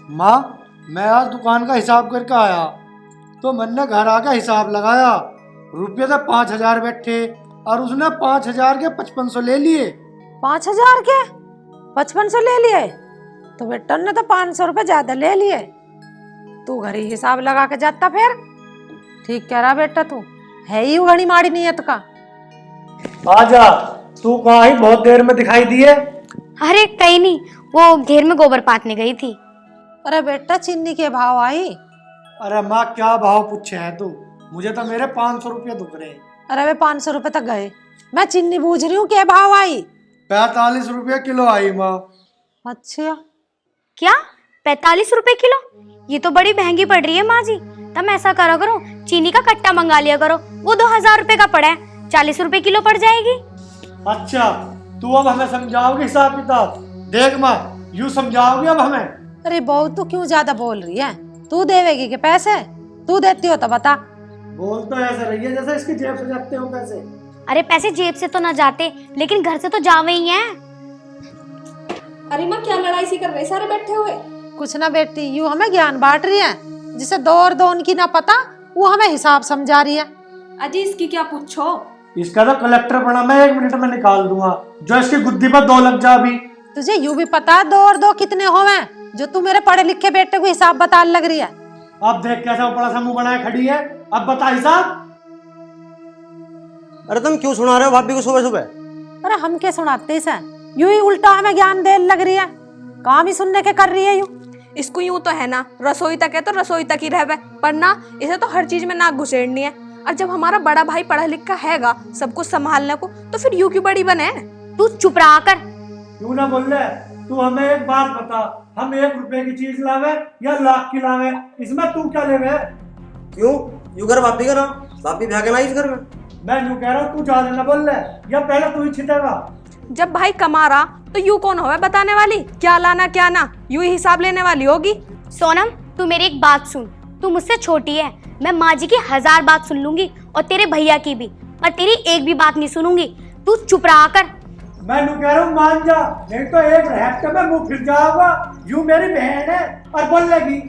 माँ, मैं आज दुकान का हिसाब करके आया तो मैंने घर आके हिसाब लगाया। रुपये तो 5,000 बैठे और उसने 5,000 के 5500 ले लिए। 5,000 के 5500 ले लिए? तो बेटा ने तो 500 रुपए ज्यादा ले लिए। तू घर ही हिसाब लगा के जाता फिर। ठीक कह रहा बेटा, तू है ही घड़ी माड़ी नियत का। आजा, तू कहाँ ही बहुत देर में दिखाई दिए? अरे कहीं नहीं, वो घेर में गोबर पाथने गई थी। अरे बेटा चीनी के भाव आई। अरे माँ, क्या भाव पूछे है तू? मुझे तो मेरे 500 रुपये दुख रहे। अरे वे 500 रुपए तक गए। मैं चीनी बूझ रही हूँ, क्या भाव आई? 45 रुपये किलो आई माँ। अच्छा, क्या 45 रुपए किलो? ये तो बड़ी महंगी पड़ रही है माँ जी। तुम ऐसा करो करो, चीनी का कट्टा मंगा लिया करो। वो 2,000 रुपए का पड़ा है, 40 रुपए किलो पड़ जाएगी। अच्छा, तू अब हमें समझाओगी हिसाब किताब? देख माँ, यूँ समझाओगी अब हमें? अरे बहू तू क्यों ज्यादा बोल रही है? तू देवेगी के पैसे? तू देती हो तो बता। बोल तो ऐसे रही है जैसे इसकी जेब से जाते हो पैसे। अरे पैसे जेब से तो ना जाते, लेकिन घर से तो जावे ही हैं। अरे माँ, क्या लड़ाई सी कर रहे सारे बैठे हुए? कुछ ना बेटी, यूं हमें ज्ञान बांट रही है। जिसे दो और दो उनकी ना पता, वो हमें हिसाब समझा रही है। अजी इसकी क्या पूछो। इसका तो कलेक्टर बना, मैं 1 मिनट में निकाल दूंगा। जो इसकी गुद्दी पर 2 लग जा अभी। तुझे यूं भी पता है 2 और 2 कितने होवे, जो तू मेरे पढ़े लिखे बेटे को हिसाब बता लग रही है? अब देख कैसा बड़ा सा मुंह बनाए खड़ी है। अब बता हिसाब। अरे तुम क्यों सुना रहे हो भाभी को सुबह सुबह? अरे हम क्या सुनाते इसे? यूं ही उल्टा हमें ज्ञान दे लग रही है। काम ही सुनने के कर रही है यूं। इसको यूं तो है ना, रसोई तक है तो रसोई तक ही रहवे, पर ना इसे तो हर चीज में नाक घुसेड़नी है। और जब हमारा बड़ा भाई पढ़ा लिखा हैगा सब कुछ संभालने को, तो फिर यूं क्यों बड़ी बने? तू चुप रहा कर। क्यों ना बोल रहे? तू हमें एक बात बता, हम 1 रुपए की चीज लावे या लाख की लावे, इसमें तू क्या लेवे? क्यों यूं कर भाभी का ना? भाभी भ्या के ना इस घर में। मैं यूं कह रहा हूँ, तू ज्यादा ना बोल रहे, या पहले तू ही छितेगा? जब भाई कमा रहा तो यूं कौन होवे बताने वाली? क्या लाना क्या ना, यूं ही हिसाब लेने वाली होगी। सोनम, तू मेरी एक बात सुन। तू मुझसे छोटी है, मैं माँ जी की 1000 बात सुन लूंगी और तेरे भैया की भी, पर तेरी एक भी बात नहीं सुनूंगी। तू चुप रहा कर। मैं यूं कह रहा हूँ, मान जा, नहीं तो एक हफ्ते में मुंह फिर जाऊंगा। यूं मेरी बहन है और बोल लेगी।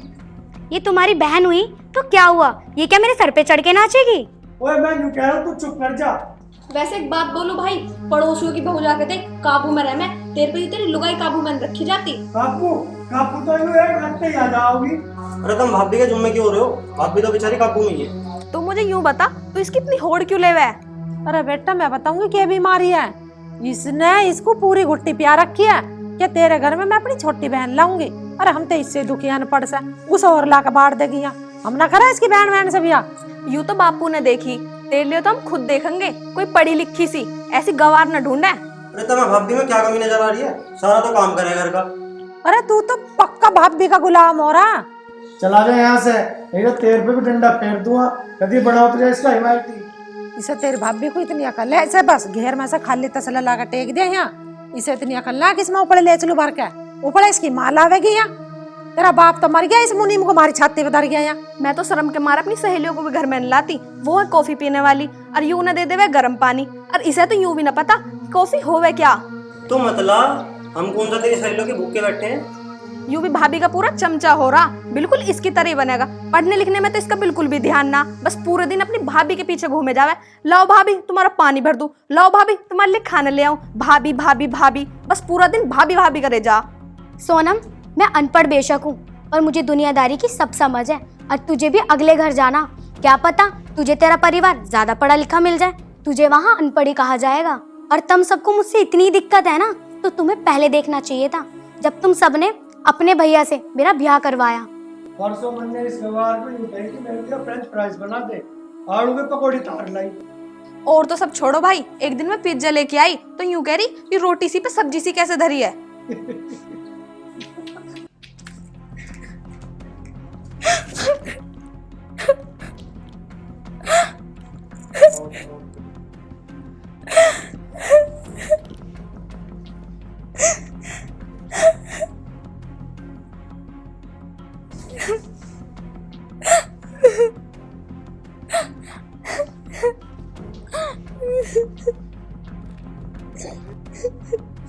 ये तुम्हारी बहन हुई तो क्या हुआ? ये क्या मेरे सर पे चढ़ के नाचेगी? ओए मैं यूं कह रहा हूँ, तू चुप कर जा। वैसे एक बात बोलूं भाई, पड़ोसियों की बहू जाके देख काबू में रह। मैं तेरे पे तेरी लुगाई काबू में रखी जाती। काबू काबू तो यूं एक हफ्ते ही आ जाओगी। अरे तुम भाभी के जुम्मे क्यों हो रहे हो? भाभी तो बेचारी काबू में ही है। तो मुझे यूं बता, तू इसकी इतनी होड़ क्यों लेवे? अरे बेटा मैं बताऊंगी क्या बीमारी है। इसने इसको पूरी घुट्टी पिया रखी है कि तेरे घर में मैं अपनी छोटी बहन लाऊंगी। अरे हम तो इससे दुखी अनपढ़ से उस और ला के बांट देगी। हम ना करा इसकी बहन से बिया। यूं तो बापू ने देखी, तेरे लिए तो हम खुद देखेंगे। कोई पढ़ी लिखी सी ऐसी गवार न ढूंढे। अरे तुम्हें भाभी में क्या कमी नजर आ रही है? सारा तो काम करे घर का। अरे तू तो पक्का भाभी का गुलाम हो रहा। चला जा यहाँ से, नहीं तो तेरे पे भी डंडा फेर दूंगा। कभी बड़ा उतरे इसका हिमायती। इसे तेरी भाभी को इतनी अकल है, इसे बस घेर में से खाली तसला ला के टेक दिया यहाँ। इसे इतनी अकल ना कि इसमें ऊपर ले चलू भर के। ऊपर इसकी माँ लावेगी यहाँ। तेरा बाप तो मर गया, इस मुनीम को मारी छाती पे धर गया यहाँ। मैं तो शर्म के मारे अपनी सहेलियों को भी घर में न लाती। वो है कॉफी पीने वाली और यूं न दे देवे गर्म पानी। और इसे तो यूं भी न पता कॉफी होवे क्या। तो मतलब हम कौन सा तेरी सहेलियों के भूखे बैठे हैं? यूं भी भाभी का पूरा चमचा हो रहा, बिल्कुल इसकी तरह ही बनेगा। पढ़ने लिखने में तो इसका बिल्कुल भी ध्यान ना, बस पूरे दिन अपनी भाभी के पीछे घूमे जावे। लाओ भाभी तुम्हारा पानी भर दूं, लाओ भाभी तुम्हारे लिए खाना ले आऊं, भाभी भाभी भाभी, बस पूरा दिन भाभी भाभी करे जा। सोनम, मैं अनपढ़ बेशक हूँ, पर मुझे दुनियादारी की सब समझ है। और तुझे भी अगले घर जाना, क्या पता तुझे तेरा परिवार ज्यादा पढ़ा लिखा मिल जाए, तुझे वहाँ अनपढ़ी कहा जाएगा। और तुम सबको मुझसे इतनी दिक्कत है ना, तो तुम्हें पहले देखना चाहिए था, जब तुम सबने अपने भैया से मेरा ब्याह करवाया। परसों मैंने इस गवार में यूं कही कि मेरे लिए फ्रेंच फ्राइज बना दे, आलू में पकौड़ी तार लाई। और तो सब छोड़ो भाई, एक दिन मैं पिज्जा लेके आई तो यूं कह रही कि रोटी सी पे सब्जी सी कैसे धरी है।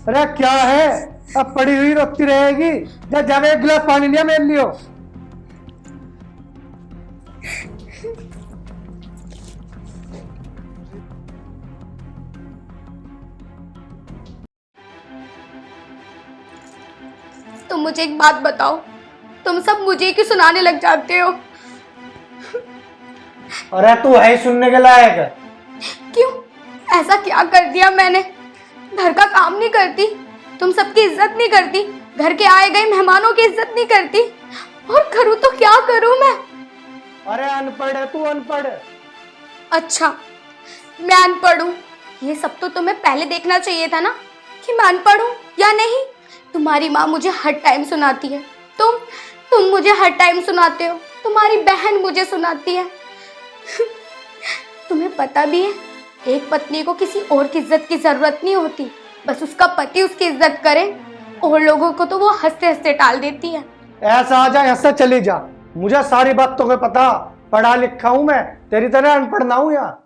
अरे क्या है? अब पड़ी हुई रोती रहेगी। जब जावे एक गिलास पानी लिया मेरे लियो। तुम मुझे एक बात बताओ, तुम सब मुझे क्यों सुनाने लग जाते हो? अरे तू है ही सुनने के लायक। क्यों? ऐसा क्या कर दिया मैंने? घर का काम नहीं करती, तुम सबकी इज्जत नहीं करती, घर के आए गए मेहमानों की इज्जत नहीं करती, और करूँ तो क्या करूँ मैं? अरे अनपढ़ है तू, अनपढ़। अच्छा, मैं अनपढ़ हूँ। ये सब तो तुम्हें पहले देखना चाहिए था ना कि मैं अनपढ़ हूँ या नहीं। तुम्हारी माँ मुझे हर टाइम सुनाती है, तुम मुझे हर टाइम सुनाते हो, तुम्हारी बहन मुझे सुनाती है। तुम्हें पता भी है, एक पत्नी को किसी और की इज्जत की जरूरत नहीं होती, बस उसका पति उसकी इज्जत करे। और लोगों को तो वो हंसते हंसते टाल देती है। ऐसा आ जा, ऐसा चली जा। मुझे सारी बातों को पता, पढ़ा लिखा हूँ मैं, तेरी तरह अनपढ़ ना हूँ यहाँ।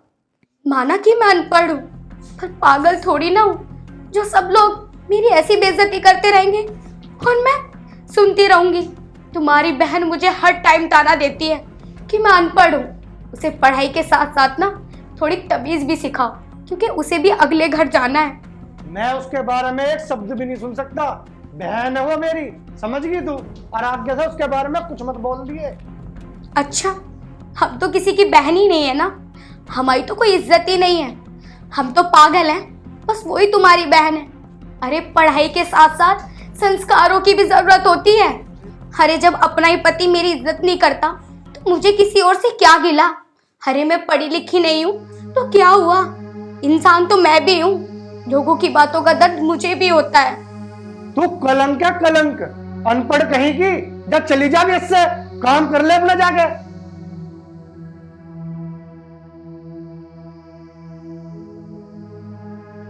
माना कि मैं अनपढ़ हूँ, पर पागल थोड़ी ना हूँ जो सब लोग मेरी ऐसी बेइज्जती करते रहेंगे और मैं सुनती रहूंगी। तुम्हारी बहन मुझे हर टाइम ताना देती है कि मैं अनपढ़ हूँ। उसे पढ़ाई के साथ साथ ना थोड़ी तमीज भी सिखाओ, क्योंकि उसे भी अगले घर जाना है। मैं उसके बारे में एक शब्द भी नहीं सुन सकता। बहन है वो मेरी, समझ गई तू? और आगे से उसके बारे में कुछ मत बोल दिए। अच्छा, हम तो किसी की बहन ही नहीं है ना, हमारी तो कोई इज्जत ही नहीं है, हम तो पागल हैं, बस वही तुम्हारी बहन है। अरे पढ़ाई के साथ साथ संस्कारों की भी जरूरत होती है। अरे जब अपना ही पति मेरी इज्जत नहीं करता तो मुझे किसी और से क्या गिला? अरे मैं पढ़ी लिखी नहीं हूँ तो क्या हुआ, इंसान तो मैं भी हूँ, लोगों की बातों का दर्द मुझे भी होता है। तू कलंक है कलंक, अनपढ़ कहीं की। जब चली जा भी इससे, काम कर ले अपना जाके।